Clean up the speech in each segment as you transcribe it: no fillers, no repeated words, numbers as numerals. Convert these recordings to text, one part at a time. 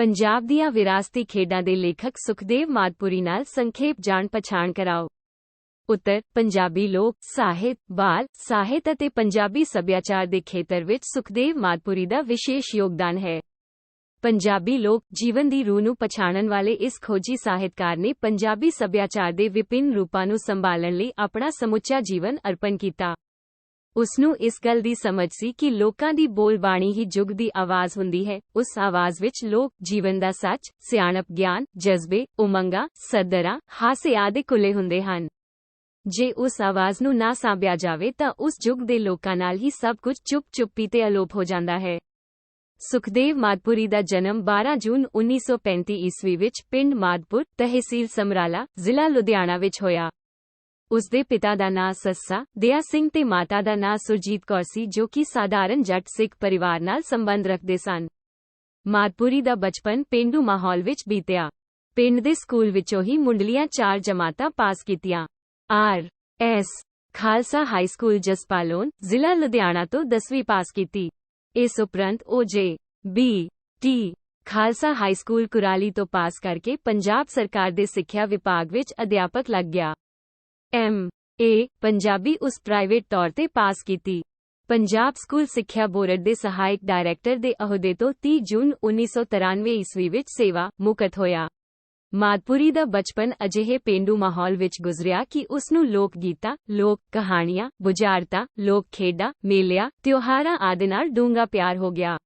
ਪੰਜਾਬ ਦੀਆਂ ਵਿਰਾਸਤੀ ਖੇਡਾਂ ਦੇ ਲੇਖਕ ਸੁਖਦੇਵ ਮਾਦਪੁਰੀ ਨਾਲ ਸੰਖੇਪ ਜਾਣ ਪਛਾਣ ਕਰਾਓ। ਉੱਤਰ ਪੰਜਾਬੀ ਲੋਕ ਸਾਹਿਤ, ਬਾਲ ਸਾਹਿਤ ਅਤੇ ਪੰਜਾਬੀ ਸੱਭਿਆਚਾਰ ਦੇ ਖੇਤਰ ਵਿੱਚ ਸੁਖਦੇਵ ਮਾਦਪੁਰੀ ਦਾ ਵਿਸ਼ੇਸ਼ ਯੋਗਦਾਨ ਹੈ। ਪੰਜਾਬੀ ਲੋਕ ਜੀਵਨ ਦੀ ਰੂਹ ਨੂੰ ਪਛਾਣਨ ਵਾਲੇ ਇਸ ਖੋਜੀ ਸਾਹਿਤਕਾਰ ਨੇ ਪੰਜਾਬੀ ਸੱਭਿਆਚਾਰ ਦੇ ਵਿਭਿੰਨ ਰੂਪਾਂ ਨੂੰ ਸੰਭਾਲਣ ਲਈ ਆਪਣਾ ਸਮੁੱਚਾ ਜੀਵਨ ਅਰਪਣ ਕੀਤਾ। ਉਸ ਨੂੰ ਇਸ ਗੱਲ ਦੀ ਸਮਝ ਸੀ ਕਿ ਲੋਕਾਂ ਦੀ ਬੋਲਬਾਣੀ ਹੀ ਯੁੱਗ ਦੀ ਆਵਾਜ਼ ਹੁੰਦੀ ਹੈ। ਉਸ ਆਵਾਜ਼ ਵਿੱਚ ਲੋਕ ਜੀਵਨ ਦਾ ਸੱਚ, ਸਿਆਣਪ, ਗਿਆਨ, ਜਜ਼ਬੇ, ਉਮੰਗਾਂ, ਸੱਦਰਾਂ, ਹਾਸੇ ਆਦਿ ਘੁਲੇ ਹੁੰਦੇ ਹਨ। ਜੇ ਉਸ ਆਵਾਜ਼ ਨੂੰ ਨਾ ਸਾਂਭਿਆ ਜਾਵੇ ਤਾਂ ਉਸ ਯੁੱਗ ਦੇ ਲੋਕਾਂ ਨਾਲ ਹੀ ਸਭ ਕੁਝ ਚੁੱਪ-ਚੁੱਪੀ ਤੇ ਅਲੋਪ ਹੋ ਜਾਂਦਾ ਹੈ। ਸੁਖਦੇਵ ਮਾਦਪੁਰੀ ਦਾ ਜਨਮ 12 ਜੂਨ 1935 ਈਸਵੀ ਵਿੱਚ ਪਿੰਡ ਮਾਦਪੁਰ, ਤਹਿਸੀਲ ਸਮਰਾਲਾ, ਜ਼ਿਲ੍ਹਾ ਲੁਧਿਆਣਾ ਵਿੱਚ ਹੋਇਆ। ਉਸ ਦੇ ਪਿਤਾ ਦਾ ਨਾਂ ਸੱਸਾ ਦਇਆ ਸਿੰਘ ਤੇ ਮਾਤਾ ਦਾ ਨਾਂ ਸੁਰਜੀਤ ਕੌਰ ਸੀ, ਜੋ ਕਿ ਸਾਧਾਰਨ ਜੱਟ ਸਿੱਖ ਪਰਿਵਾਰ ਨਾਲ ਸੰਬੰਧ ਰੱਖਦੇ ਸਨ। ਮਾਦਪੁਰੀ ਦਾ ਬਚਪਨ ਪੇਂਡੂ ਮਾਹੌਲ ਵਿੱਚ ਬੀਤਿਆ। ਪਿੰਡ ਦੇ ਸਕੂਲ ਵਿੱਚੋਂ ਹੀ ਮੁੱਢਲੀਆਂ 4 ਜਮਾਤਾਂ ਪਾਸ ਕੀਤੀਆਂ। ਆਰ.ਐਸ. ਖਾਲਸਾ ਹਾਈ ਸਕੂਲ ਜਸਪਾਲੋਨ, ਜ਼ਿਲ੍ਹਾ ਲੁਧਿਆਣਾ ਤੋਂ 10ਵੀਂ ਪਾਸ ਕੀਤੀ। ਇਸ ਉਪਰੰਤ ਉਹ ਜੇ.ਬੀ.ਟੀ. ਖਾਲਸਾ ਹਾਈ ਸਕੂਲ ਕੁਰਾਲੀ ਤੋਂ ਪਾਸ ਕਰਕੇ ਪੰਜਾਬ ਸਰਕਾਰ ਦੇ ਸਿੱਖਿਆ ਵਿਭਾਗ ਵਿੱਚ ਅਧਿਆਪਕ ਲੱਗ ਗਿਆ। M.A. ਪੰਜਾਬੀ ਉਸ ਪ੍ਰਾਈਵੇਟ ਤੌਰ ਤੇ ਪਾਸ ਕੀਤੀ। ਪੰਜਾਬ ਸਕੂਲ ਸਿੱਖਿਆ ਬੋਰਡ ਦੇ ਸਹਾਇਕ ਡਾਇਰੈਕਟਰ ਦੇ ਅਹੁਦੇ ਤੋਂ 30 ਜੂਨ 1993 ਈਸਵੀ ਵਿੱਚ ਸੇਵਾ ਮੁਕਤ ਹੋਇਆ। ਮਾਦਪੁਰੀ ਦਾ ਬਚਪਨ ਅਜਿਹੇ ਪੇਂਡੂ ਮਾਹੌਲ ਵਿੱਚ ਗੁਜ਼ਰਿਆ ਕਿ ਉਸ ਨੂੰ ਲੋਕ ਗੀਤਾਂ, ਲੋਕ ਕਹਾਣੀਆਂ, ਬੁਝਾਰਤਾਂ, ਲੋਕ ਖੇਡਾਂ, ਮੇਲਿਆਂ, ਤਿਉਹਾਰਾਂ ਆਦਿ ਨਾਲ ਡੂੰਘਾ ਪਿਆਰ ਹੋ ਗਿਆ।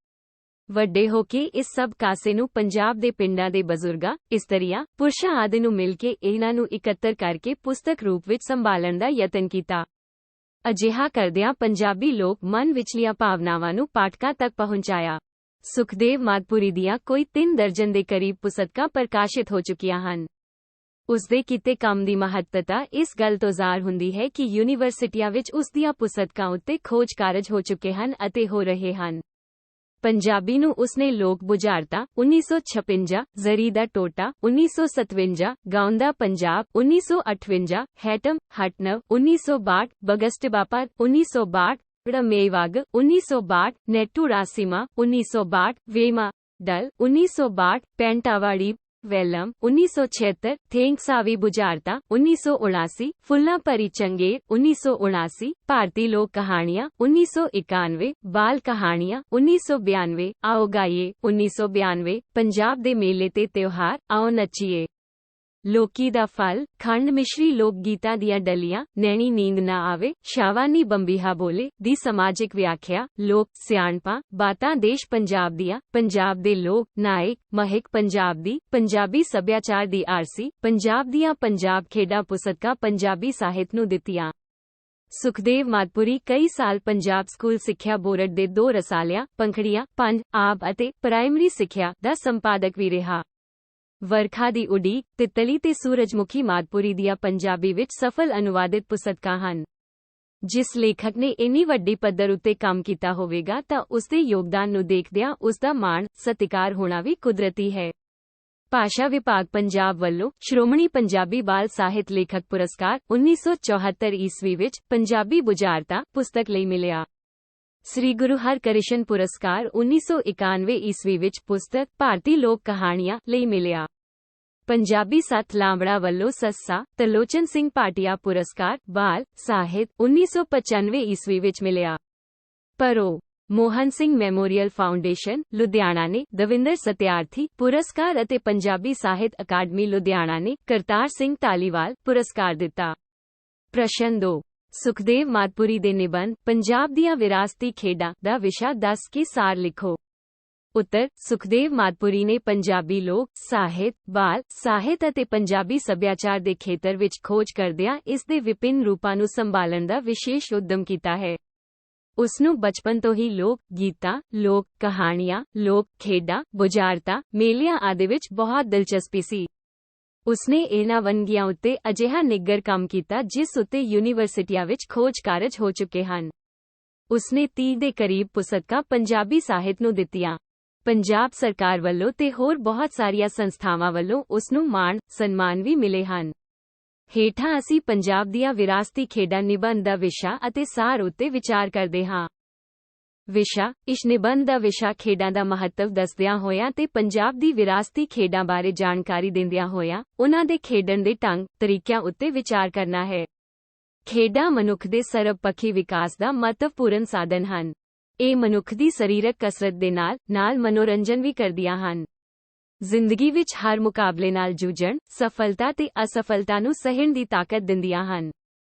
ਵੱਡੇ ਹੋ ਕੇ ਇਸ ਸਭ ਕਾਸੇ ਨੂੰ ਪੰਜਾਬ ਦੇ ਪਿੰਡਾਂ ਦੇ ਬਜ਼ੁਰਗਾਂ, ਇਸਤਰੀਆਂ, ਪੁਰਸ਼ਾਂ ਆਦਿ ਨੂੰ ਮਿਲ ਕੇ ਇਹਨਾਂ ਨੂੰ ਇਕੱਤਰ ਕਰਕੇ ਪੁਸਤਕ ਰੂਪ ਵਿੱਚ ਸੰਭਾਲਣ ਦਾ ਯਤਨ ਕੀਤਾ। ਅਜਿਹਾ ਕਰਦਿਆਂ ਪੰਜਾਬੀ ਲੋਕ ਮਨ ਵਿਚਲੀਆਂ ਭਾਵਨਾਵਾਂ ਨੂੰ ਪਾਠਕਾਂ ਤੱਕ ਪਹੁੰਚਾਇਆ। ਸੁਖਦੇਵ ਮਾਦਪੁਰੀ ਦੀਆਂ ਕੋਈ 3 ਦਰਜਨ ਦੇ ਕਰੀਬ ਪੁਸਤਕਾਂ ਪ੍ਰਕਾਸ਼ਿਤ ਹੋ ਚੁੱਕੀਆਂ ਹਨ। ਉਸ ਦੇ ਕੀਤੇ ਕੰਮ ਦੀ ਮਹੱਤਤਾ ਇਸ ਗੱਲ ਤੋਂ ਜ਼ਾਹਰ ਹੁੰਦੀ ਹੈ ਕਿ ਯੂਨੀਵਰਸਿਟੀਆਂ ਵਿੱਚ ਉਸ ਦੀਆਂ ਪੁਸਤਕਾਂ ਉੱਤੇ ਖੋਜ ਕਾਰਜ ਹੋ ਚੁੱਕੇ ਹਨ ਅਤੇ ਹੋ ਰਹੇ ਹਨ। ਪੰਜਾਬੀ ਨੂੰ ਉਸਨੇ ਲੋਕ ਬੁਝਾਰਤਾਂ 1956, ਜ਼ਰੀ ਦਾ ਟੋਟਾ 1957, ਗਾਉਂਦਾ ਪੰਜਾਬ 1958, ਹੈਟਮ ਹਟਨਵ 1962, ਬਗਸਟਬਾਪਾ 1962, ਰਮੇਵਾਗ 1962, ਨੈਟੂ ਰਾਸੀਮਾ 1962, ਵੇਮਾ ਡਲ 1962, ਪੈਂਟਾਵਾੜੀ ਵੈਲਮ 1976, ਥੇਂਕਸਾਵੀ ਬੁਝਾਰਤਾਂ 1979, ਫੁੱਲਾਂ ਭਰੀ ਚੰਗੇਰ 1979, ਭਾਰਤੀ ਲੋਕ ਕਹਾਣੀਆਂ 1991, ਬਾਲ ਕਹਾਣੀਆਂ 1992, ਆਓ ਗਾਈਏ 1992, ਪੰਜਾਬ ਦੇ ਮੇਲੇ ਤੇ ਤਿਉਹਾਰ, ਆਓ ਨੱਚੀਏ। ਲੋਕੀ ਦਾ ਫਲ, ਖੰਡ ਮਿਸ਼ਰੀ ਲੋਕ ਗੀਤਾਂ ਦੀਆਂ ਡਲੀਆਂ, ਨੈਣੀ ਨੀਂਦ ਨਾ ਆਵੇ, ਸ਼ਾਵਾਨੀ ਬੰਬੀਹਾ ਬੋਲੇ ਦੀ ਸਮਾਜਿਕ ਵਿਆਖਿਆ, ਲੋਕ ਸਿਆਣਪਾਂ, ਬਾਤਾਂ ਦੇਸ਼ ਪੰਜਾਬ ਦੀਆਂ, ਪੰਜਾਬ ਦੇ ਲੋਕ ਨਾਇਕ, ਮਹਿਕ ਪੰਜਾਬ ਦੀ, ਪੰਜਾਬੀ ਸੱਭਿਆਚਾਰ ਦੀ ਆਰਸੀ, ਪੰਜਾਬ ਦੀਆਂ ਪੰਜਾਬ ਖੇਡਾਂ ਪੁਸਤਕਾਂ ਪੰਜਾਬੀ ਸਾਹਿਤ ਨੂੰ ਦਿੱਤੀਆਂ। ਸੁਖਦੇਵ ਮਾਦਪੁਰੀ ਕਈ ਸਾਲ ਪੰਜਾਬ ਸਕੂਲ ਸਿੱਖਿਆ ਬੋਰਡ ਦੇ 2 ਰਸਾਲਿਆਂ, ਪੰਖੜੀਆਂ, ਪੰਜ, ਆਬ ਅਤੇ ਪ੍ਰਾਇਮਰੀ ਸਿੱਖਿਆ ਦਾ ਸੰਪਾਦਕ ਵੀ ਰਿਹਾ। ਵਰਖਾ ਦੀ ਉਡੀਕ, ਤਿੱਤਲੀ ਤੇ ਸੂਰਜਮੁਖੀ ਮਾਦਪੁਰੀ ਦੀਆਂ ਪੰਜਾਬੀ ਵਿੱਚ ਸਫਲ ਅਨੁਵਾਦਿਤ ਪੁਸਤਕਾਂ ਹਨ। ਜਿਸ ਲੇਖਕ ਨੇ ਇੰਨੀ ਵੱਡੀ ਪੱਧਰ ਉੱਤੇ ਕੰਮ ਕੀਤਾ ਹੋਵੇਗਾ ਤਾਂ ਉਸਦੇ ਯੋਗਦਾਨ ਨੂੰ ਦੇਖਦਿਆਂ ਉਸਦਾ ਮਾਣ, ਸਤਿਕਾਰ ਹੋਣਾ ਵੀ ਕੁਦਰਤੀ ਹੈ। ਭਾਸ਼ਾ ਵਿਭਾਗ ਪੰਜਾਬ ਵੱਲੋਂ ਸ਼੍ਰੋਮਣੀ ਪੰਜਾਬੀ ਬਾਲ ਸਾਹਿਤ ਲੇਖਕ ਪੁਰਸਕਾਰ 1974 ਈਸਵੀ ਵਿੱਚ ਪੰਜਾਬੀ ਬੁਝਾਰਤਾਂ ਪੁਸਤਕ ਲਈ ਮਿਲਿਆ। ਸ੍ਰੀ ਗੁਰੂ ਹਰਕ੍ਰਿਸ਼ਨ ਪੁਰਸਕਾਰ 1991 ਈਸਵੀ ਵਿੱਚ ਪੁਸਤਕ ਭਾਰਤੀ ਲੋਕ ਕਹਾਣੀਆਂ ਲਈ ਮਿਲਿਆ। ਪੰਜਾਬੀ ਸੱਥ ਲਾਂਬੜਾ ਵੱਲੋਂ ਸੱਸਾ ਤਰਲੋਚਨ ਸਿੰਘ ਭਾਟੀਆ ਪੁਰਸਕਾਰ ਬਾਲ ਸਾਹਿਤ 1995 ਈਸਵੀ ਵਿੱਚ ਮਿਲਿਆ। ਪਰੋ ਮੋਹਨ ਸਿੰਘ ਮੈਮੋਰੀਅਲ ਫਾਊਂਡੇਸ਼ਨ ਲੁਧਿਆਣਾ ਨੇ ਦਵਿੰਦਰ ਸਤਿਆਰਥੀ ਪੁਰਸਕਾਰ ਅਤੇ ਪੰਜਾਬੀ ਸਾਹਿਤ ਅਕਾਦਮੀ ਲੁਧਿਆਣਾ ਨੇ ਕਰਤਾਰ ਸਿੰਘ ਧਾਲੀਵਾਲ ਪੁਰਸਕਾਰ ਦਿੱਤਾ। ਪ੍ਰਸ਼ਨ 2 ਸੁਖਦੇਵ ਮਾਦਪੁਰੀ ਦੇ ਨਿਬੰਧ ਪੰਜਾਬ ਦੀਆਂ ਵਿਰਾਸਤੀ ਖੇਡਾਂ ਦਾ ਵਿਸ਼ਾ ਦੱਸ ਕੇ ਸਾਰ ਲਿਖੋ। ਉੱਤਰ ਸੁਖਦੇਵ ਮਾਦਪੁਰੀ ਨੇ ਪੰਜਾਬੀ ਲੋਕ ਸਾਹਿਤ, ਬਾਲ ਸਾਹਿਤ ਅਤੇ ਪੰਜਾਬੀ ਸੱਭਿਆਚਾਰ ਦੇ ਖੇਤਰ ਵਿੱਚ ਖੋਜ ਕਰਦਿਆਂ ਇਸ ਦੇ ਵਿਭਿੰਨ ਰੂਪਾਂ ਨੂੰ ਸੰਭਾਲਣ ਦਾ ਵਿਸ਼ੇਸ਼ ਉਦਮ ਕੀਤਾ ਹੈ। ਉਸ ਨੂੰ ਬਚਪਨ ਤੋਂ ਹੀ ਲੋਕ ਗੀਤਾਂ, ਲੋਕ ਕਹਾਣੀਆਂ, ਲੋਕ ਖੇਡਾਂ, ਬੁਝਾਰਤਾਂ, ਮੇਲਿਆਂ ਆਦਿ ਵਿੱਚ ਬਹੁਤ ਦਿਲਚਸਪੀ ਸੀ। ਉਸਨੇ ਇਹਨਾਂ ਵੰਨਗੀਆਂ ਉੱਤੇ ਅਜਿਹਾ ਨਿੱਘਰ ਕੰਮ ਕੀਤਾ ਜਿਸ ਉੱਤੇ ਯੂਨੀਵਰਸਿਟੀਆਂ ਵਿੱਚ ਖੋਜ ਕਾਰਜ ਹੋ ਚੁੱਕੇ ਹਨ। ਉਸਨੇ 30 ਦੇ ਕਰੀਬ ਪੁਸਤਕਾਂ ਪੰਜਾਬੀ ਸਾਹਿਤ ਨੂੰ ਦਿੱਤੀਆਂ। ਪੰਜਾਬ ਸਰਕਾਰ ਵੱਲੋਂ ਤੇ ਹੋਰ ਬਹੁਤ ਸਾਰੀਆਂ ਸੰਸਥਾਵਾਂ ਵੱਲੋਂ ਉਸ ਨੂੰ ਮਾਣ, ਸਨਮਾਨ ਵੀ ਮਿਲੇ ਹਨ। ਹੇਠਾਂ ਅਸੀਂ ਪੰਜਾਬ ਦੀਆਂ ਵਿਰਾਸਤੀ ਖੇਡਾਂ ਨਿਬੰਧ ਦਾ ਵਿਸ਼ਾ ਅਤੇ ਸਾਰ ਉੱਤੇ ਵਿਚਾਰ ਕਰਦੇ ਹਾਂ। ਵਿਸ਼ਾ ਇਸ ਨਿਬੰਧ ਦਾ ਵਿਸ਼ਾ ਖੇਡਾਂ ਦਾ ਮਹੱਤਵ ਦੱਸਦਿਆਂ ਹੋਇਆਂ ਤੇ ਪੰਜਾਬ ਦੀ ਵਿਰਾਸਤੀ ਖੇਡਾਂ ਬਾਰੇ ਜਾਣਕਾਰੀ ਦਿੰਦਿਆਂ ਹੋਇਆਂ ਉਨ੍ਹਾਂ ਦੇ ਖੇਡਣ ਦੇ ਢੰਗ ਤਰੀਕਿਆਂ ਉੱਤੇ ਵਿਚਾਰ ਕਰਨਾ ਹੈ। ਖੇਡਾਂ ਮਨੁੱਖ ਦੇ ਸਰਬਪੱਖੀ ਵਿਕਾਸ ਦਾ ਮਹੱਤਵਪੂਰਨ ਸਾਧਨ ਹਨ। ਇਹ ਮਨੁੱਖ ਦੀ ਸਰੀਰਕ ਕਸਰਤ ਦੇ ਨਾਲ ਮਨੋਰੰਜਨ ਵੀ ਕਰਦੀਆਂ ਹਨ। ਜ਼ਿੰਦਗੀ ਵਿੱਚ ਹਰ ਮੁਕਾਬਲੇ ਨਾਲ ਜੂਝਣ, ਸਫਲਤਾ ਤੇ ਅਸਫਲਤਾ ਨੂੰ ਸਹਿਣ ਦੀ ਤਾਕਤ ਦਿੰਦੀਆਂ ਹਨ।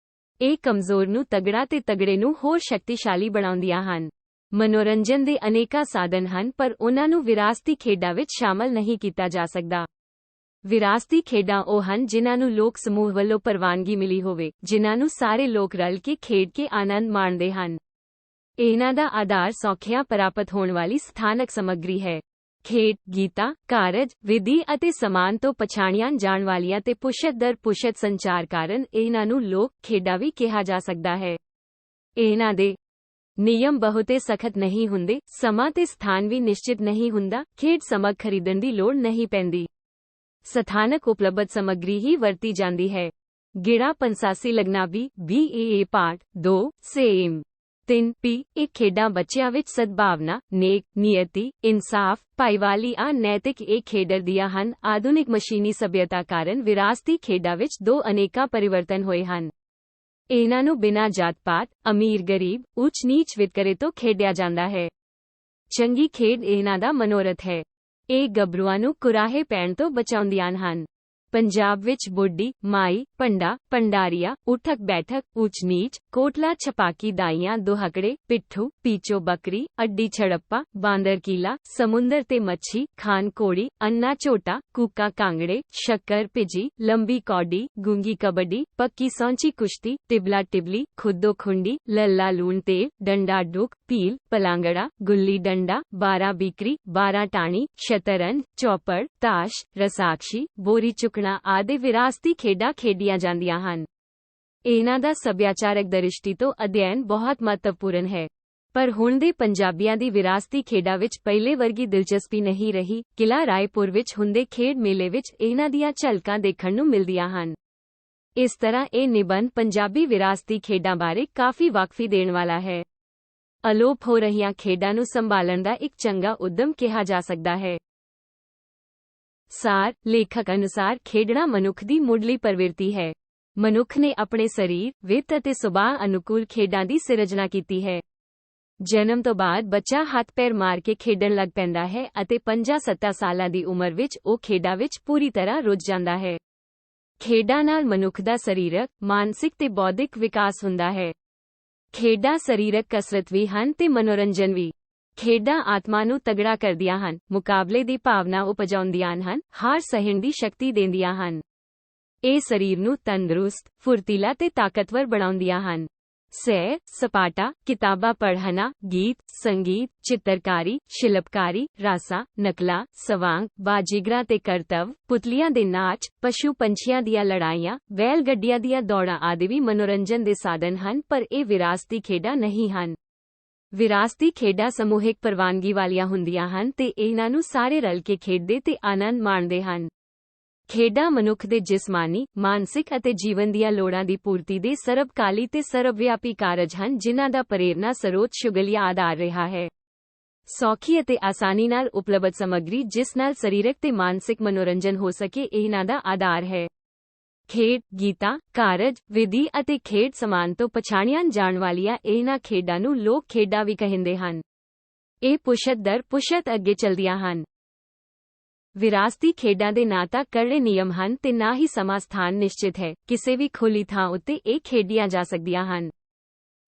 ਇਹ ਕਮਜ਼ੋਰ ਨੂੰ ਤਗੜਾ ਤੇ ਤਗੜੇ ਨੂੰ ਹੋਰ ਸ਼ਕਤੀਸ਼ਾਲੀ ਬਣਾਉਂਦੀਆਂ ਹਨ। ਮਨੋਰੰਜਨ ਦੇ ਅਨੇਕਾਂ ਸਾਧਨ ਹਨ ਪਰ ਉਨ੍ਹਾਂ ਨੂੰ ਵਿਰਾਸਤੀ ਖੇਡਾਂ ਵਿੱਚ ਸ਼ਾਮਲ ਨਹੀਂ ਕੀਤਾ ਜਾ ਸਕਦਾ। ਵਿਰਾਸਤੀ ਖੇਡਾਂ ਉਹ ਹਨ ਜਿਨ੍ਹਾਂ ਨੂੰ ਲੋਕ ਸਮੂਹ ਵੱਲੋਂ ਪ੍ਰਵਾਨਗੀ ਮਿਲੀ ਹੋਵੇ, ਜਿਨ੍ਹਾਂ ਨੂੰ ਸਾਰੇ ਲੋਕ ਰਲ ਕੇ ਖੇਡ ਕੇ ਆਨੰਦ ਮਾਣਦੇ ਹਨ। ਇਹਨਾਂ ਦਾ ਆਧਾਰ ਸੌਖਿਆਂ ਪ੍ਰਾਪਤ ਹੋਣ ਵਾਲੀ ਸਥਾਨਕ ਸਮੱਗਰੀ ਹੈ। ਖੇਡ, ਗੀਤਾਂ, ਕਾਰਜ, ਵਿਧੀ ਅਤੇ ਸਮਾਨ ਤੋਂ ਪਛਾਣੀਆਂ ਜਾਣ ਵਾਲੀਆਂ ਤੇ ਪੁਸ਼ਤ ਦਰ ਪੁਸ਼ਤ ਸੰਚਾਰ ਕਾਰਨ ਇਹਨਾਂ ਨੂੰ ਲੋਕ ਖੇਡਾਂ ਵੀ ਕਿਹਾ ਜਾ ਸਕਦਾ ਹੈ। ਇਹਨਾਂ ਦੇ ਨਿਯਮ ਬਹੁਤੇ ਸਖਤ ਨਹੀਂ ਹੁੰਦੇ, ਸਮਾਂ ਤੇ ਸਥਾਨ ਵੀ ਨਿਸ਼ਚਿਤ ਨਹੀਂ ਹੁੰਦਾ, ਖੇਡ ਸਮੱਗ ਖਰੀਦਣ ਦੀ ਲੋੜ ਨਹੀਂ ਪੈਂਦੀ। ਸਥਾਨਕ ਉਪਲਬਧ ਸਮੱਗਰੀ ਹੀ ਵਰਤੀ ਜਾਂਦੀ ਹੈ। ਗਿੜਾ ਪੰਸਾਸੀ ਲਗਨਾਬੀ BAA ਪਾਠ 2 ਸੇਮ 3 P ਇਹ ਖੇਡਾਂ ਬੱਚਿਆਂ ਵਿੱਚ ਸਦਭਾਵਨਾ, ਨੇਕ, ਨਿਯਤੀ, ਇਨਸਾਫ, ਭਾਈਵਾਲੀ ਆ ਨੈਤਿਕ ਇਹ ਖੇਡਾਂ ਦੀਆਂ ਹਨ। ਆਧੁਨਿਕ ਮਸ਼ੀਨੀ ਸਭਿਅਤਾ ਕਾਰਨ ਵਿਰਾਸਤੀ ਖੇਡਾਂ ਵਿੱਚ ਦੋ ਅਨੇਕਾਂ ਪਰਿਵਰਤਨ ਹੋਏ ਹਨ। ਇਹਨਾਂ ਨੂੰ ਬਿਨਾਂ ਜਾਤ-ਪਾਤ, ਅਮੀਰ-ਗਰੀਬ, ਉੱਚ-ਨੀਚ ਵਿਤਕਰੇ ਤੋਂ ਖੇਡਿਆ ਜਾਂਦਾ ਹੈ। ਚੰਗੀ ਖੇਡ ਇਹਨਾਂ ਦਾ ਮਨੋਰਥ ਹੈ। ਇਹ ਗੱਭਰੂਆਂ ਨੂੰ ਕੁਰਾਹੇ ਪੈਣ ਤੋਂ ਬਚਾਉਂਦੀਆਂ ਹਨ। ਪੰਜਾਬ ਵਿੱਚ ਬੁੱਢੀ, ਮਾਈ, ਪੰਡਾ, ਪੰਡਾਰੀਆ, ਉਠਕ ਬੈਠਕ, ਊਚ ਨੀਚ, ਕੋਟਲਾ ਛਪਾਕੀ ਦਾਈਆਂ ਦੁਹਕੜੇ, ਪਿੱਠੂ, ਪੀਚੋ ਬੱਕਰੀ, ਅੱਡੀ ਛੜੱਪਾ, ਬਾਂਦਰ ਕੀਲਾ, ਸਮੁੰਦਰ ਤੇ ਮੱਛੀ, ਖਾਨ ਕੋੜੀ, ਅੰਨਾ ਝੋਟਾ, ਕੂਕਾ ਕਾਂਗੜੇ, ਸ਼ੱਕਰ ਭਿਜੀ, ਲੰਬੀ ਕੌਡੀ, ਗੂੰਗੀ ਕਬੱਡੀ, ਪੱਕੀ ਸੌਂਚੀ ਕੁਸ਼ਤੀ, ਟਿਬਲਾ ਟਿਬਲੀ, ਖੁੱਦੋ ਖੁੰਡੀ, ਲੱਲਾ ਲੂਣ ਤੇਲ, ਡੰਡਾ ਡੁਕ, ਪੀਲ, ਪਲਾਂਗੜਾ, ਗੁੱਲੀ ਡੰਡਾ, 12 ਬੀਕਰੀ, 12 ਟਾਣੀ, ਸ਼ਤਰੰਜ, ਚੌਪੜ, ਤਾਸ਼, ਰਸਾਕਸ਼ੀ, ਬੋਰੀ ਚੁੱਕਣਾ ਆਦਿ ਵਿਰਾਸਤੀ ਖੇਡਾਂ ਖੇਡੀਆਂ ਜਾਂਦੀਆਂ ਹਨ। ਇਹਨਾਂ ਦਾ ਸੱਭਿਆਚਾਰਕ ਦ੍ਰਿਸ਼ਟੀ ਤੋਂ ਅਧਿਐਨ ਬਹੁਤ ਮਹੱਤਵਪੂਰਨ ਹੈ। ਪਰ ਹੁਣ ਦੇ ਪੰਜਾਬੀਆਂ ਦੀ ਵਿਰਾਸਤੀ ਖੇਡਾਂ ਵਿੱਚ ਪਹਿਲੇ ਵਰਗੀ ਦਿਲਚਸਪੀ ਨਹੀਂ ਰਹੀ। ਕਿਲ੍ਹਾ ਰਾਏਪੁਰ ਵਿੱਚ ਹੁੰਦੇ ਖੇਡ ਮੇਲੇ ਵਿੱਚ ਇਹਨਾਂ ਦੀਆਂ ਝਲਕਾਂ ਦੇਖਣ ਨੂੰ ਮਿਲਦੀਆਂ ਹਨ। ਇਸ ਤਰ੍ਹਾਂ ਇਹ ਨਿਬੰਧ ਪੰਜਾਬੀ ਵਿਰਾਸਤੀ ਖੇਡਾਂ ਬਾਰੇ ਕਾਫੀ ਵਾਕਫੀ ਦੇਣ ਵਾਲਾ ਹੈ। ਅਲੋਪ ਹੋ ਰਹੀਆਂ ਖੇਡਾਂ ਨੂੰ ਸੰਭਾਲਣ ਦਾ ਇੱਕ ਚੰਗਾ ਉੱਦਮ ਕਿਹਾ ਜਾ ਸਕਦਾ ਹੈ। ਸਾਰ, ਲੇਖਕ ਅਨੁਸਾਰ ਖੇਡਣਾ ਮਨੁੱਖ ਦੀ ਮੁੱਢਲੀ ਪ੍ਰਵਿਰਤੀ ਹੈ। ਮਨੁੱਖ ਨੇ ਆਪਣੇ ਸਰੀਰ, ਵਿੱਤ ਅਤੇ ਸੁਭਾਅ ਅਨੁਕੂਲ ਖੇਡਾਂ ਦੀ ਸਿਰਜਣਾ ਕੀਤੀ ਹੈ। ਜਨਮ ਤੋਂ ਬਾਅਦ ਬੱਚਾ ਹੱਥ ਪੈਰ ਮਾਰ ਕੇ ਖੇਡਣ ਲੱਗ ਪੈਂਦਾ ਹੈ ਅਤੇ 5-7 ਸਾਲਾਂ ਦੀ ਉਮਰ ਵਿੱਚ ਉਹ ਖੇਡਾਂ ਵਿੱਚ ਪੂਰੀ ਤਰ੍ਹਾਂ ਰੁੱਝ ਜਾਂਦਾ ਹੈ। ਖੇਡਾਂ ਨਾਲ ਮਨੁੱਖ ਦਾ ਸਰੀਰਕ, ਮਾਨਸਿਕ ਤੇ ਬੌਧਿਕ ਵਿਕਾਸ ਹੁੰਦਾ ਹੈ। ਖੇਡਾਂ ਸਰੀਰਕ ਕਸਰਤ ਵੀ ਹਨ ਤੇ ਮਨੋਰੰਜਨ ਵੀ। ਖੇਡਾਂ ਆਤਮਾ ਨੂੰ ਤਗੜਾ ਕਰਦੀਆਂ ਹਨ, ਮੁਕਾਬਲੇ ਦੀ ਭਾਵਨਾ ਉਪਜਾਉਂਦੀਆਂ ਹਨ, ਹਾਰ ਸਹਿਣ ਦੀ ਸ਼ਕਤੀ ਦਿੰਦੀਆਂ ਹਨ। ਇਹ ਸਰੀਰ ਨੂੰ ਤੰਦਰੁਸਤ, ਫੁਰਤੀਲਾ ਤੇ ਤਾਕਤਵਰ ਬਣਾਉਂਦੀਆਂ ਹਨ। ਸੈਰ ਸਪਾਟਾ, ਕਿਤਾਬਾਂ ਪੜ੍ਹਨਾ, ਗੀਤ, ਸੰਗੀਤ, ਚਿੱਤਰਕਾਰੀ, ਸ਼ਿਲਪਕਾਰੀ, ਰਾਸਾ, ਨਕਲਾਂ, ਸਵਾਂਗ, ਬਾਜੀਗਰਾਂ ਤੇ ਕਰਤੱਵ, ਪੁਤਲੀਆਂ ਦੇ ਨਾਚ, ਪਸ਼ੂ ਪੰਛੀਆਂ ਦੀਆਂ ਲੜਾਈਆਂ, ਬੈਲ ਗੱਡੀਆਂ ਦੀਆਂ ਦੌੜਾਂ ਆਦਿ ਵੀ ਮਨੋਰੰਜਨ ਦੇ ਸਾਧਨ ਹਨ ਪਰ ਇਹ ਵਿਰਾਸਤੀ ਖੇਡਾਂ ਨਹੀਂ ਹਨ। ਵਿਰਾਸਤੀ ਖੇਡਾਂ ਸਮੂਹਿਕ ਪ੍ਰਵਾਨਗੀ ਵਾਲੀਆਂ ਹੁੰਦੀਆਂ ਹਨ ਤੇ ਇਹਨਾਂ ਨੂੰ ਸਾਰੇ ਰਲ ਕੇ ਖੇਡਦੇ ਤੇ ਆਨੰਦ ਮਾਣਦੇ ਹਨ। ਖੇਡਾਂ ਮਨੁੱਖ ਦੇ ਜਿਸਮਾਨੀ, ਮਾਨਸਿਕ ਅਤੇ ਜੀਵਨ ਦੀਆਂ ਲੋੜਾਂ ਦੀ ਪੂਰਤੀ ਦੇ ਸਰਬਕਾਲੀ ਤੇ ਸਰਬਵਿਆਪੀ ਕਾਰਜ ਹਨ ਜਿਨ੍ਹਾਂ ਦਾ ਪ੍ਰੇਰਨਾ ਸਰੋਤ ਸ਼ੁਗਲੀਆ ਆਧਾਰ ਰਿਹਾ ਹੈ। ਸੌਖੀ ਅਤੇ ਆਸਾਨੀ ਨਾਲ ਉਪਲਬਧ ਸਮੱਗਰੀ ਜਿਸ ਨਾਲ ਸਰੀਰਕ ਤੇ ਮਾਨਸਿਕ ਮਨੋਰੰਜਨ ਹੋ ਸਕੇ ਇਹਨਾਂ ਦਾ ਆਧਾਰ ਹੈ। ਖੇਡ, ਗੀਤਾਂ, ਕਾਰਜ, ਵਿਧੀ ਅਤੇ ਖੇਡ ਸਮਾਨ ਤੋਂ ਪਛਾਣੀਆਂ ਜਾਣ ਵਾਲੀਆਂ ਇਹਨਾਂ ਖੇਡਾਂ ਨੂੰ ਲੋਕ ਖੇਡਾਂ ਵੀ ਕਹਿੰਦੇ ਹਨ। ਇਹ ਪੁਸ਼ਤ ਦਰ ਪੁਸ਼ਤ ਅੱਗੇ ਚਲਦੀਆਂ ਹਨ। ਵਿਰਾਸਤੀ ਖੇਡਾਂ ਦੇ ਨਾ ਤਾਂ ਕਰੜੇ ਨਿਯਮ ਹਨ ਤੇ ਨਾ ਹੀ ਸਮਾਂ ਸਥਾਨ ਨਿਸ਼ਚਿਤ ਹੈ। ਕਿਸੇ ਵੀ ਖੁੱਲੀ ਥਾਂ ਉੱਤੇ ਇਹ ਖੇਡੀਆਂ ਜਾ ਸਕਦੀਆਂ ਹਨ।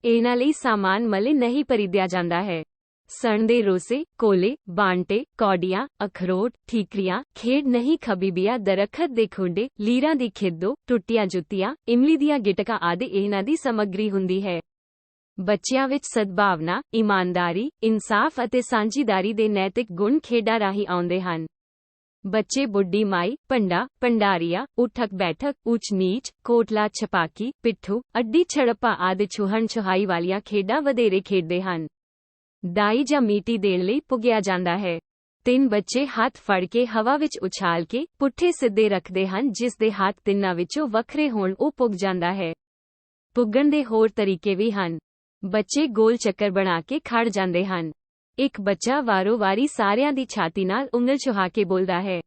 ਇਹਨਾਂ ਲਈ ਸਾਮਾਨ ਮਲੇ ਨਹੀਂ ਖਰੀਦਿਆ ਜਾਂਦਾ ਹੈ। ਸਣ ਦੇ ਰੋਸੇ, ਕੋਲੇ, ਬਾਂਟੇ, ਕੌਡੀਆਂ, ਅਖਰੋਟ, ਠੀਕਰੀਆਂ, ਖੇਡ ਨਹੀਂ ਖਬੀਬੀਆਂ, ਦਰਖਤ ਦੇ ਖੁੰਡੇ, ਲੀਰਾਂ ਦੀ ਖਿੱਦੋ, ਟੁੱਟੀਆਂ ਜੁੱਤੀਆਂ, ਇਮਲੀ ਦੀਆਂ ਗਿਟਕਾਂ ਆਦਿ ਇਹਨਾਂ ਦੀ ਸਮੱਗਰੀ ਹੁੰਦੀ ਹੈ। ਬੱਚਿਆਂ ਵਿੱਚ ਸਦਭਾਵਨਾ, ਇਮਾਨਦਾਰੀ, ਇਨਸਾਫ ਅਤੇ ਸਾਂਝੀਦਾਰੀ ਦੇ ਨੈਤਿਕ ਗੁਣ ਖੇਡਾਂ ਰਾਹੀਂ ਆਉਂਦੇ ਹਨ। ਬੱਚੇ ਬੁੱਢੀ ਮਾਈ, ਪੰਡਾ, ਪੰਡਾਰੀਆ, ਉਠਕ ਬੈਠਕ, ਊਚ ਨੀਚ, ਕੋਟਲਾ ਛਪਾਕੀ, ਪਿੱਠੂ, ਅੱਡੀ ਛੜੱਪਾ ਆਦਿ ਛੁਹਣ ਛੁਹਾਈ ਵਾਲੀਆਂ ਖੇਡਾਂ ਵਧੇਰੇ ਖੇਡਦੇ ਹਨ। ਦਾਈ ਜਾਂ ਮੀਟੀ ਦੇਣ ਲਈ ਪੁੱਗਿਆ ਜਾਂਦਾ ਹੈ। 3 ਬੱਚੇ ਹੱਥ ਫੜ ਕੇ ਹਵਾ ਵਿੱਚ ਉਛਾਲ ਕੇ ਪੁੱਠੇ ਸਿੱਧੇ ਰੱਖਦੇ ਹਨ। ਜਿਸ ਦੇ ਹੱਥ ਤਿੰਨਾਂ ਵਿੱਚੋਂ ਵੱਖਰੇ ਹੋਣ ਉਹ ਪੁੱਗ ਜਾਂਦਾ ਹੈ। ਪੁੱਗਣ ਦੇ ਹੋਰ ਤਰੀਕੇ ਵੀ ਹਨ। ਬੱਚੇ ਗੋਲ ਚੱਕਰ ਬਣਾ ਕੇ ਖੜ ਜਾਂਦੇ ਹਨ। ਇੱਕ ਬੱਚਾ ਵਾਰੋ-ਵਾਰੀ ਸਾਰਿਆਂ ਦੀ ਛਾਤੀ ਨਾਲ ਉਂਗਲ ਛੁਹਾ ਕੇ ਬੋਲਦਾ ਹੈ,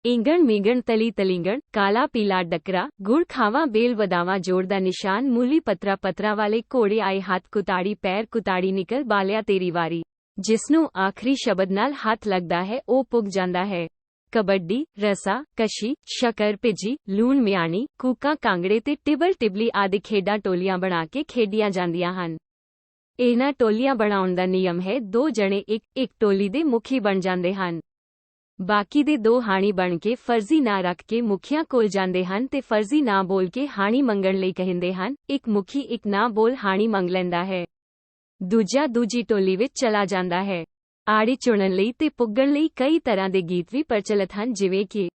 ਇੰਗਣ ਮੀਗਣ ਤਲੀ ਤਲਿੰਗਣ, ਕਾਲਾ ਪੀਲਾ ਡੱਕਰਾ, ਗੁੜ ਖਾਵਾਂ ਬੇਲ ਵਦਾਵਾਂ ਜੋੜ ਦਾ ਨਿਸ਼ਾਨ, ਮੂਲੀ ਪੱਤਰਾ ਪੱਤਰਾ ਵਾਲੇ ਘੋੜੇ ਆਏ ਹੱਥ, ਕੁਤਾੜੀ ਪੈਰ ਕੁਤਾੜੀ ਨਿਕਲ ਬਾਲਿਆ ਤੇਰੀ ਵਾਰੀ। ਜਿਸਨੂੰ ਆਖਰੀ ਸ਼ਬਦ ਨਾਲ ਹੱਥ ਲੱਗਦਾ ਹੈ ਉਹ ਪੁੱਗ ਜਾਂਦਾ ਹੈ। ਕਬੱਡੀ, ਰਸਾ ਕਸ਼ੀ, ਸ਼ੱਕਰ ਭਿੱਜੀ, ਲੂਣ ਮਿਆਣੀ, ਕੂਕਾਂ ਕਾਂਗੜੇ ਤੇ ਟਿਬਲ ਟਿਬਲੀ ਆਦਿ ਖੇਡਾਂ ਟੋਲੀਆਂ ਬਣਾ ਕੇ ਖੇਡੀਆਂ ਜਾਂਦੀਆਂ ਹਨ। ਇਹਨਾਂ ਟੋਲੀਆਂ ਬਣਾਉਣ ਦਾ ਨਿਯਮ ਹੈ, 2 ਜਣੇ ਇੱਕ ਟੋਲੀ ਦੇ ਮੁਖੀ ਬਣ ਜਾਂਦੇ ਹਨ। ਬਾਕੀ ਦੇ 2 ਹਾਣੀ ਬਣ ਕੇ ਫਰਜ਼ੀ ਨਾਂ ਰੱਖ ਕੇ ਮੁਖੀਆਂ ਕੋਲ ਜਾਂਦੇ ਹਨ ਤੇ ਫਰਜ਼ੀ ਨਾਂ ਬੋਲ ਕੇ ਹਾਣੀ ਮੰਗਣ ਲਈ ਕਹਿੰਦੇ ਹਨ। ਇੱਕ ਮੁਖੀ ਇੱਕ ਨਾਂ ਬੋਲ ਹਾਣੀ ਮੰਗ ਲੈਂਦਾ ਹੈ, ਦੂਜਾ ਦੂਜੀ ਟੋਲੀ ਵਿੱਚ ਚਲਾ ਜਾਂਦਾ ਹੈ। ਆੜੀ ਚੁਣਨ ਲਈ ਤੇ ਪੁੱਗਣ ਲਈ ਕਈ ਤਰ੍ਹਾਂ ਦੇ ਗੀਤ ਵੀ ਪ੍ਰਚਲਿਤ ਹਨ, ਜਿਵੇਂ ਕਿ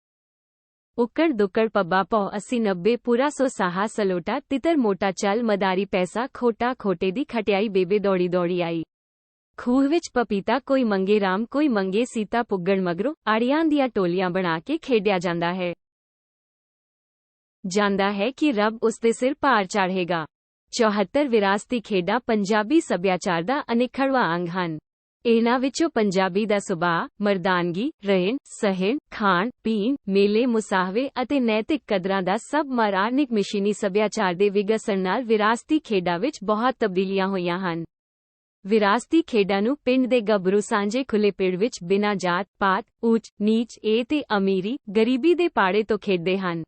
ਉੱਕੜ ਦੁੱਕੜ ਪੱਬਾ ਪੌ 80 90 ਪੂਰਾ 100 ਸਾਹਾ ਸਲੋਟਾ, ਤਿੱਤਰ ਮੋਟਾ ਚੱਲ ਮਦਾਰੀ ਪੈਸਾ ਖੋਟਾ, ਖੋਟੇ ਦੀ ਖਟਿਆਈ ਬੇਬੇ ਦੌੜੀ ਦੌੜੀ ਆਈ। ਖੂਹ ਵਿੱਚ ਪਪੀਤਾ ਕੋਈ ਮੰਗੇ ਰਾਮ ਕੋਈ ਮੰਗੇ ਸੀਤਾ, ਪੁੱਗਣ ਮਗਰੋਂ ਆੜੀਆਂ ਦੀਆਂ ਟੋਲੀਆਂ ਬਣਾ ਕੇ ਖੇਡਿਆ ਜਾਂਦਾ ਹੈ ਕਿ ਰੱਬ ਉਸ ਦੇ ਸਿਰ ਭਾਰ ਚਾੜੇਗਾ। 74 ਵਿਰਾਸਤੀ ਖੇਡਾਂ ਪੰਜਾਬੀ ਸੱਭਿਆਚਾਰ ਦਾ ਅਨਿੱਖੜਵਾਂ ਅੰਗ ਹਨ। ਇਹਨਾਂ ਵਿੱਚੋਂ ਪੰਜਾਬੀ ਦਾ ਸੁਭਾਅ, ਮਰਦਾਨਗੀ, ਰਹਿਣ ਸਹਿਣ, ਖਾਣ ਪੀਣ, ਮੇਲੇ ਮੁਸਾਹਵੇ ਅਤੇ ਨੈਤਿਕ ਕਦਰਾਂ ਦਾ ਸਭ ਮਾਰਨਿਕ ਮਸ਼ੀਨੀ ਸੱਭਿਆਚਾਰ ਦੇ ਵਿਗਸਣ ਨਾਲ ਵਿਰਾਸਤੀ ਖੇਡਾਂ ਵਿੱਚ ਬਹੁਤ ਤਬਦੀਲੀਆਂ ਹੋਈਆਂ ਹਨ। ਵਿਰਾਸਤੀ ਖੇਡਾਂ ਨੂੰ ਪਿੰਡ ਦੇ ਗੱਭਰੂ ਸਾਂਝੇ ਖੁੱਲੇ ਪਿੜ ਵਿੱਚ ਬਿਨਾਂ ਜਾਤ ਪਾਤ, ਊਚ ਨੀਚ ਤੇ ਅਮੀਰੀ ਗਰੀਬੀ ਦੇ ਪਾੜੇ ਤੋਂ ਖੇਡਦੇ ਹਨ।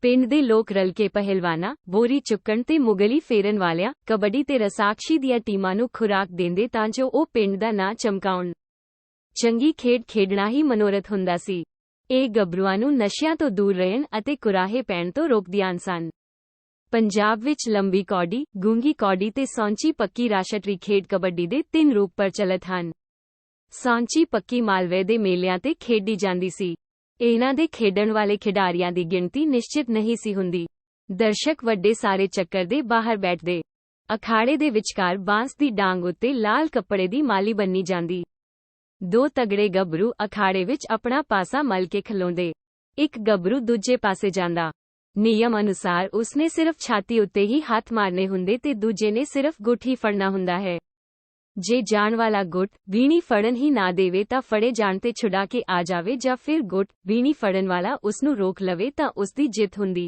ਪਿੰਡ ਦੇ ਲੋਕ ਰਲ ਕੇ ਪਹਿਲਵਾਨਾਂ, ਬੋਰੀ ਚੁੱਕਣ ਤੇ ਮੁਗਲੀ ਫੇਰਨ ਵਾਲਿਆਂ, ਕਬੱਡੀ ਤੇ ਰਸਾਕਸ਼ੀ ਦੀਆਂ ਟੀਮਾਂ ਨੂੰ ਖੁਰਾਕ ਦਿੰਦੇ ਤਾਂ ਜੋ ਉਹ ਪਿੰਡ ਦਾ ਨਾਂ ਚਮਕਾਉਣ। ਚੰਗੀ ਖੇਡ ਖੇਡਣਾ ਹੀ ਮਨੋਰਥ ਹੁੰਦਾ ਸੀ। ਇਹ ਗੱਭਰੂਆਂ ਨੂੰ ਨਸ਼ਿਆਂ ਤੋਂ ਦੂਰ ਰਹਿਣ ਅਤੇ ਕੁਰਾਹੇ ਪੈਣ ਤੋਂ ਰੋਕਦੀਆਂ ਸਨ। ਪੰਜਾਬ ਵਿੱਚ ਲੰਬੀ ਕੌਡੀ, ਗੂੰਗੀ ਕੌਡੀ ਤੇ ਸੌਂਚੀ ਪੱਕੀ ਰਾਸ਼ਟਰੀ ਖੇਡ ਕਬੱਡੀ ਦੇ 3 ਰੂਪ ਪ੍ਰਚਲਿਤ ਹਨ। ਸੌਂਚੀ ਪੱਕੀ ਮਾਲਵੇ ਦੇ ਮੇਲਿਆਂ ਤੇ ਖੇਡੀ ਜਾਂਦੀ ਸੀ। ਇਹਨਾਂ ਦੇ ਖੇਡਣ ਵਾਲੇ ਖਿਡਾਰੀਆਂ ਦੀ ਗਿਣਤੀ ਨਿਸ਼ਚਿਤ ਨਹੀਂ ਸੀ ਹੁੰਦੀ। ਦਰਸ਼ਕ ਵੱਡੇ ਸਾਰੇ ਚੱਕਰ ਦੇ ਬਾਹਰ ਬੈਠਦੇ। ਅਖਾੜੇ ਦੇ ਵਿਚਕਾਰ ਬਾਂਸ ਦੀ ਡਾਂਗ ਉੱਤੇ ਲਾਲ ਕੱਪੜੇ ਦੀ ਮਾਲੀ ਬੰਨੀ ਜਾਂਦੀ। 2 ਤਗੜੇ ਗੱਭਰੂ ਅਖਾੜੇ ਵਿੱਚ ਆਪਣਾ ਪਾਸਾ ਮਲ ਕੇ ਖਲੋਂਦੇ। ਇੱਕ ਗੱਭਰੂ ਦੂਜੇ ਪਾਸੇ ਜਾਂਦਾ। ਨਿਯਮ ਅਨੁਸਾਰ ਉਸਨੇ ਸਿਰਫ ਛਾਤੀ ਉੱਤੇ ਹੀ ਹੱਥ ਮਾਰਨੇ ਹੁੰਦੇ ਤੇ ਦੂਜੇ ਨੇ ਸਿਰਫ ਗੁੱਟ ਹੀ ਫੜਨਾ ਹੁੰਦਾ ਹੈ। ਜੇ ਜਾਣ ਵਾਲਾ ਗੁੱਟ ਵੀਣੀ ਫੜਨ ਹੀ ਨਾ ਦੇਵੇ ਤਾਂ ਫੜੇ ਜਾਣ ਤੇ ਛੁਡਾ ਕੇ ਆ ਜਾਵੇ, ਜਾਂ ਫਿਰ ਗੁੱਟ ਵੀਣੀ ਫੜਨ ਵਾਲਾ ਉਸਨੂੰ ਰੋਕ ਲਵੇ ਤਾਂ ਉਸਦੀ ਜਿੱਤ ਹੁੰਦੀ।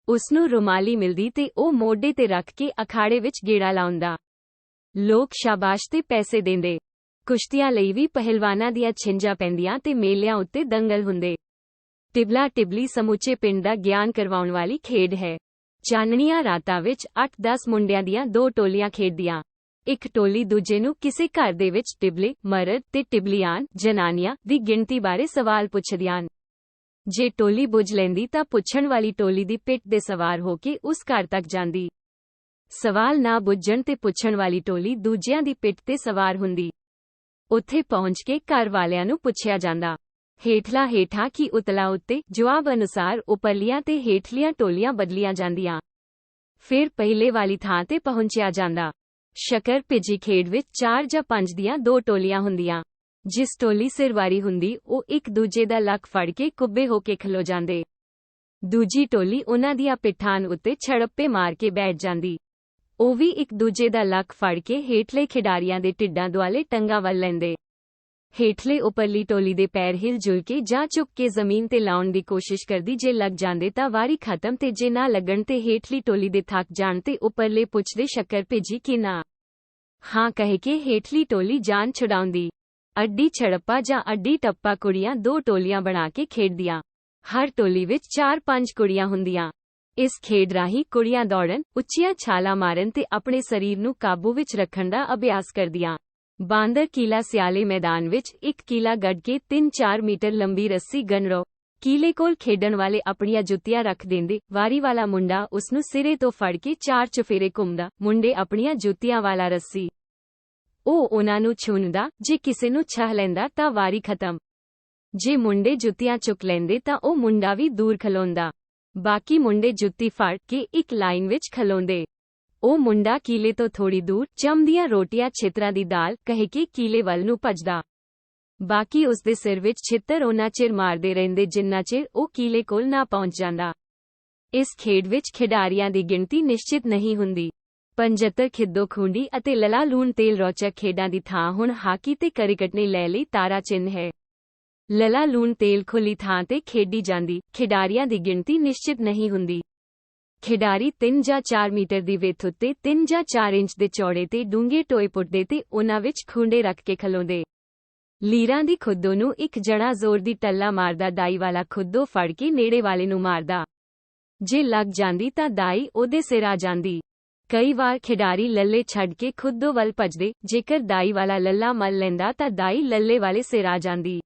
ਉਸਨੂੰ ਰੁਮਾਲੀ ਮਿਲਦੀ ਤੇ ਉਹ ਮੋਢੇ ਤੇ ਰੱਖ ਕੇ ਅਖਾੜੇ ਵਿੱਚ ਗੇੜਾ ਲਾਉਂਦਾ। ਲੋਕ ਸ਼ਾਬਾਸ਼ ਤੇ ਪੈਸੇ ਦਿੰਦੇ। ਕੁਸ਼ਤੀਆਂ ਲਈ ਵੀ ਪਹਿਲਵਾਨਾਂ ਦੀਆਂ ਛਿੰਝਾਂ ਪੈਂਦੀਆਂ ਤੇ ਮੇਲਿਆਂ ਉੱਤੇ ਦੰਗਲ ਹੁੰਦੇ। ਟਿਬਲਾ ਟਿਬਲੀ ਸਮੁੱਚੇ ਪਿੰਡ ਦਾ ਗਿਆਨ ਕਰਵਾਉਣ ਵਾਲੀ ਖੇਡ ਹੈ। ਚਾਨਣੀਆਂ ਰਾਤਾਂ ਵਿੱਚ 8-10 ਮੁੰਡਿਆਂ ਦੀਆਂ 2 ਟੋਲੀਆਂ ਖੇਡਦੀਆਂ। ਇੱਕ ਟੋਲੀ ਦੂਜੇ ਨੂੰ ਕਿਸੇ ਘਰ ਦੇ ਵਿੱਚ ਟਿਬਲੇ, ਮਰਦ ਤੇ ਟਿਬਲੀਆਂ ਜਨਾਨੀਆਂ ਦੀ ਗਿਣਤੀ ਬਾਰੇ ਸਵਾਲ ਪੁੱਛਦੀਆਂ। ਜੇ ਟੋਲੀ ਬੁੱਝ ਲੈਂਦੀ ਤਾਂ ਪੁੱਛਣ ਵਾਲੀ ਟੋਲੀ ਦੀ ਪਿੱਠ ਦੇ ਸਵਾਰ ਹੋ ਕੇ ਉਸ ਘਰ ਤੱਕ ਜਾਂਦੀ। ਸਵਾਲ ਨਾ ਬੁੱਝਣ ਤੇ ਪੁੱਛਣ ਵਾਲੀ ਟੋਲੀ ਦੂਜਿਆਂ ਦੀ ਪਿੱਠ ਤੇ ਸਵਾਰ ਹੁੰਦੀ। ਉੱਥੇ ਪਹੁੰਚ ਕੇ ਘਰ ਵਾਲਿਆਂ ਨੂੰ ਪੁੱਛਿਆ ਜਾਂਦਾ, ਹੇਠਲਾ ਹੇਠਾਂ ਕੀ ਉਤਲਾ ਉੱਤੇ। ਜਵਾਬ ਅਨੁਸਾਰ ਉੱਪਰਲੀਆਂ ਤੇ ਹੇਠਲੀਆਂ ਟੋਲੀਆਂ ਬਦਲੀਆਂ ਜਾਂਦੀਆਂ। ਫਿਰ ਪਹਿਲੇ ਵਾਲੀ ਥਾਂ ਤੇ ਪਹੁੰਚਿਆ ਜਾਂਦਾ। ਸ਼ੱਕਰ ਭਿੱਜੀ ਖੇਡ ਵਿੱਚ 4 ਜਾਂ 5 ਦੀਆਂ 2 ਟੋਲੀਆਂ ਹੁੰਦੀਆਂ। ਜਿਸ ਟੋਲੀ ਸਿਰ ਵਾਰੀ ਹੁੰਦੀ ਉਹ ਇੱਕ ਦੂਜੇ ਦਾ ਲੱਕ ਫੜ ਕੇ ਕੁੱਬੇ ਹੋ ਕੇ ਖਲੋ ਜਾਂਦੇ। ਦੂਜੀ ਟੋਲੀ ਉਹਨਾਂ ਦੀਆਂ ਪਿੱਠਾਂ ਉੱਤੇ ਛੜੱਪੇ ਮਾਰ ਕੇ ਬੈਠ ਜਾਂਦੀ। ਉਹ ਵੀ ਇੱਕ ਦੂਜੇ ਦਾ ਲੱਕ ਫੜ ਕੇ ਹੇਠਲੇ ਖਿਡਾਰੀਆਂ ਦੇ ਢਿੱਡਾਂ ਦੁਆਲੇ ਟੰਗਾਂ ਵੱਲ ਲੈਂਦੇ। ਹੇਠਲੇ ਉੱਪਰਲੀ ਟੋਲੀ ਦੇ ਪੈਰ ਹਿਲ ਜੁਲ ਕੇ ਜਾਂ ਝੁਕ ਕੇ ਜ਼ਮੀਨ ਤੇ ਲਾਉਣ ਦੀ ਕੋਸ਼ਿਸ਼ ਕਰਦੀ। ਜੇ ਲੱਗ ਜਾਂਦੇ ਤਾਂ ਵਾਰੀ ਖਤਮ ਤੇ ਜੇ ਨਾ ਲੱਗਣ ਤੇ ਹੇਠਲੀ ਟੋਲੀ ਦੇ ਥੱਕ ਜਾਣ ਤੇ ਉੱਪਰਲੇ ਪੁੱਛਦੇ ਸ਼ੱਕਰ ਭਿੱਜੀ ਕਿ ਨਾ। ਹਾਂ ਕਹਿ ਕੇ ਹੇਠਲੀ ਟੋਲੀ ਜਾਨ ਛੁਡਾਉਂਦੀ। ਅੱਡੀ ਛੜੱਪਾ ਜਾਂ ਅੱਡੀ ਟੱਪਾ ਕੁੜੀਆਂ 2 ਟੋਲੀਆਂ ਬਣਾ ਕੇ ਖੇਡਦੀਆਂ। ਹਰ ਟੋਲੀ ਵਿੱਚ 4-5 ਕੁੜੀਆਂ ਹੁੰਦੀਆਂ। ਇਸ ਖੇਡ ਰਾਹੀਂ ਕੁੜੀਆਂ ਦੌੜਨ, ਉੱਚੀਆਂ ਛਾਲਾਂ ਮਾਰਨ ਤੇ ਆਪਣੇ ਸਰੀਰ ਨੂੰ ਕਾਬੂ ਵਿੱਚ ਰੱਖਣ ਦਾ ਅਭਿਆਸ ਕਰਦੀਆਂ। ਬਾਂਦਰ ਕੀਲਾ ਸਿਆਲੇ ਮੈਦਾਨ ਵਿੱਚ ਇੱਕ ਕੀਲਾ ਗੱਡ ਕੇ 3-4 ਮੀਟਰ ਲੰਬੀ ਰੱਸੀ ਗੰਢੋ। ਕੀਲੇ ਕੋਲ ਖੇਡਣ ਵਾਲੇ ਆਪਣੀਆਂ ਜੁੱਤੀਆਂ ਰੱਖ ਦਿੰਦੇ। ਵਾਰੀ ਵਾਲਾ ਮੁੰਡਾ ਉਸਨੂੰ ਸਿਰੇ ਤੋਂ ਫੜ ਕੇ 4 ਚੁਫੇਰੇ ਘੁੰਮਦਾ। ਮੁੰਡੇ ਆਪਣੀਆਂ ਜੁੱਤੀਆਂ ਵਾਲਾ ਰੱਸੀ ਉਹ ਉਹਨਾਂ ਨੂੰ ਛੂੰਹਦਾ। ਜੇ ਕਿਸੇ ਨੂੰ ਛਾਹ ਲੈਂਦਾ ਤਾਂ ਵਾਰੀ ਖਤਮ। ਜੇ ਮੁੰਡੇ ਜੁੱਤੀਆਂ ਚੁੱਕ ਲੈਂਦੇ ਤਾਂ ਉਹ ਮੁੰਡਾ ਵੀ ਦੂਰ ਖਲੋਂਦਾ। ਬਾਕੀ ਮੁੰਡੇ ਜੁੱਤੀ ਫੜ ਕੇ ਇੱਕ ਲਾਈਨ ਵਿੱਚ ਖਲੋਂਦੇ। ਉਹ ਮੁੰਡਾ ਕੀਲੇ ਤੋਂ ਥੋੜੀ ਦੂਰ ਚਮਦੀਆਂ ਰੋਟੀਆਂ ਛਿੱਤਰਾਂ ਦੀ ਦਾਲ ਕਹਿ ਕੇ ਕੀਲੇ ਵੱਲ ਨੂੰ ਭੱਜਦਾ। ਬਾਕੀ ਉਸਦੇ ਸਿਰ ਵਿੱਚ ਛਿੱਤਰ ਉਹਨਾਂ ਚਿਰ ਮਾਰਦੇ ਰਹਿੰਦੇ ਜਿੰਨਾ ਚਿਰ ਉਹ ਕੀਲੇ ਕੋਲ ਨਾ ਪਹੁੰਚ ਜਾਂਦਾ। ਇਸ ਖੇਡ ਵਿੱਚ ਖਿਡਾਰੀਆਂ ਦੀ ਗਿਣਤੀ ਨਿਸ਼ਚਿਤ ਨਹੀਂ ਹੁੰਦੀ। 75 ਖਿੱਦੋ ਖੂੰਡੀ ਅਤੇ ਲਲਾ ਲੂਣ ਤੇਲ ਰੌਚਕ ਖੇਡਾਂ ਦੀ ਥਾਂ ਹੁਣ ਹਾਕੀ ਤੇ ਕ੍ਰਿਕਟ ਨੇ ਲੈ ਲਈ ਤਾਰਾ ਚਿੰਨ੍ਹ ਹੈ। ਲਲਾ ਲੂਣ ਤੇਲ ਖੁੱਲੀ ਥਾਂ ਤੇ ਖੇਡੀ ਜਾਂਦੀ, ਖਿਡਾਰੀਆਂ ਦੀ ਗਿਣਤੀ ਨਿਸ਼ਚਿਤ ਨਹੀਂ ਹੁੰਦੀ। ਖਿਡਾਰੀ 3 ਜਾਂ 4 ਮੀਟਰ ਦੀ ਵਿੱਥ ਉੱਤੇ 3 ਜਾਂ 4 ਇੰਚ ਦੇ ਚੌੜੇ ਤੇ ਡੂੰਘੇ ਟੋਏ ਪੁੱਟਦੇ ਤੇ ਉਨ੍ਹਾਂ ਵਿੱਚ ਖੂੰਡੇ ਰੱਖ ਕੇ ਖਲੋਂਦੇ। ਲੀਰਾਂ ਦੀ ਖੁੱਦੋ ਨੂੰ ਇੱਕ ਜਣਾ ਜ਼ੋਰ ਦੀ ਟੱਲਾ ਮਾਰਦਾ, ਦਾਈ ਵਾਲਾ ਖੁੱਦੋ ਫੜ ਕੇ ਨੇੜੇ ਵਾਲੇ ਨੂੰ ਮਾਰਦਾ। ਜੇ ਲੱਗ ਜਾਂਦੀ ਤਾਂ ਦਾਈ ਉਹਦੇ ਸਿਰ ਆ ਜਾਂਦੀ। ਕਈ ਵਾਰ ਖਿਡਾਰੀ ਲੱਲੇ ਛੱਡ ਕੇ ਖੁੱਦੋ ਵੱਲ ਭੱਜਦੇ, ਜੇਕਰ ਦਾਈ ਵਾਲਾ ਲੱਲਾ ਮੱਲ ਲੈਂਦਾ ਤਾਂ ਦਾਈ ਲੱਲੇ ਵਾਲੇ ਸਿਰ ਆ ਜਾਂਦੀ।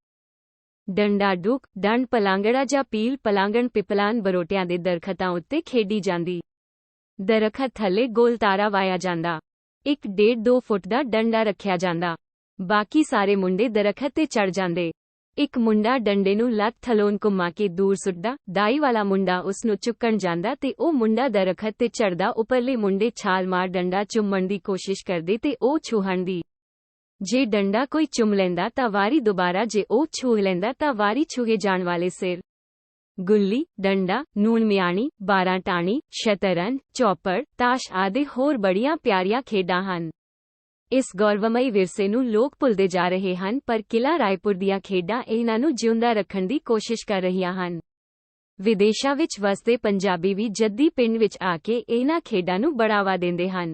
ਡੰਡਾ ਡੁੱਕ, ਡੰਡ ਪਲਾਂਗੜਾ ਜਾਂ ਪੀਲ ਪਲਾਂਗਣ ਪਿਪਲਾਨ ਬਰੋਟਿਆਂ ਦੇ ਦਰਖਤਾਂ ਉੱਤੇ ਖੇਡੀ ਜਾਂਦੀ। ਦਰਖਤ ਥੱਲੇ ਗੋਲ ਤਾਰਾ ਵਾਇਆ ਜਾਂਦਾ। 1.5-2 ਫੁੱਟ ਦਾ ਡੰਡਾ ਰੱਖਿਆ ਜਾਂਦਾ। ਬਾਕੀ ਸਾਰੇ ਮੁੰਡੇ ਦਰਖਤ ਤੇ ਚੜ ਜਾਂਦੇ। ਇੱਕ ਮੁੰਡਾ ਡੰਡੇ ਨੂੰ ਲੱਤ ਥਲੋਂ ਘੁੰਮਾ ਕੇ ਦੂਰ ਸੁੱਟਦਾ, ਦਾਈ ਵਾਲਾ ਮੁੰਡਾ ਉਸ ਨੂੰ ਚੁੱਕਣ ਜਾਂਦਾ ਤੇ ਉਹ ਮੁੰਡਾ ਦਰਖਤ ਤੇ ਚੜਦਾ। ਉੱਪਰਲੇ ਮੁੰਡੇ ਛਾਲ ਮਾਰ ਡੰਡਾ ਚੁੰਮਣ ਦੀ ਕੋਸ਼ਿਸ਼ ਕਰਦੇ ਤੇ ਉਹ ਛੂਹਣ ਦੀ। ਜੇ ਡੰਡਾ ਕੋਈ ਚੁੰਮ ਲੈਂਦਾ ਤਾਂ ਵਾਰੀ ਦੁਬਾਰਾ, ਜੇ ਉਹ ਛੂਹ ਲੈਂਦਾ ਤਾਂ ਵਾਰੀ ਛੂਹੇ ਜਾਣ ਵਾਲੇ ਸਿਰ। ਗੁੱਲੀ, ਡੰਡਾ, ਨੂਣ ਮਿਆਣੀ, 12 ਟਾਣੀ, ਸ਼ਤਰੰਜ, ਚੌਪੜ, ਤਾਸ਼ ਆਦਿ ਹੋਰ ਬੜੀਆਂ ਪਿਆਰੀਆਂ ਖੇਡਾਂ ਹਨ। ਇਸ ਗੌਰਵਮਈ ਵਿਰਸੇ ਨੂੰ ਲੋਕ ਭੁੱਲਦੇ ਜਾ ਰਹੇ ਹਨ, ਪਰ ਕਿਲ੍ਹਾ ਰਾਏਪੁਰ ਦੀਆਂ ਖੇਡਾਂ ਇਹਨਾਂ ਨੂੰ ਜਿਉਂਦਾ ਰੱਖਣ ਦੀ ਕੋਸ਼ਿਸ਼ ਕਰ ਰਹੀਆਂ ਹਨ। ਵਿਦੇਸ਼ਾਂ ਵਿੱਚ ਵਸਦੇ ਪੰਜਾਬੀ ਵੀ ਜੱਦੀ ਪਿੰਡ ਵਿੱਚ ਆ ਕੇ ਇਹਨਾਂ ਖੇਡਾਂ ਨੂੰ ਬੜਾਵਾ ਦਿੰਦੇ ਹਨ।